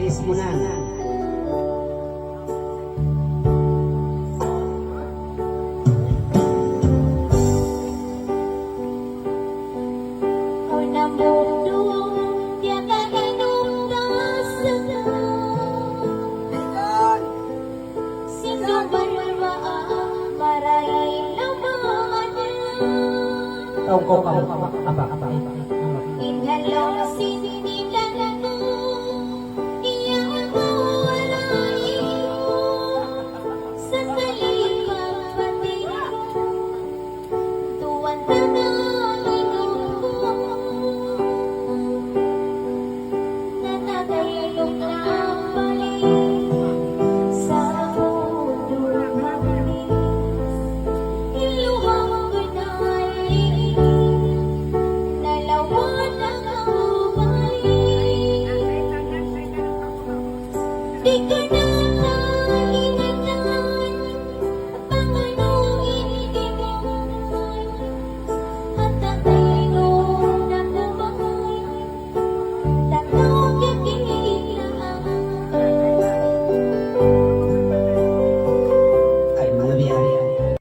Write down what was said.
Bilis mo na. Tao ko abak. Inhalaw sinigang mo, iyan mo alayin mo, sa kalipapati, tuwan na inom ko, natatayog na balik, sa mundo mabilis, iluha mo ginay, nalawan ang balik. Di ka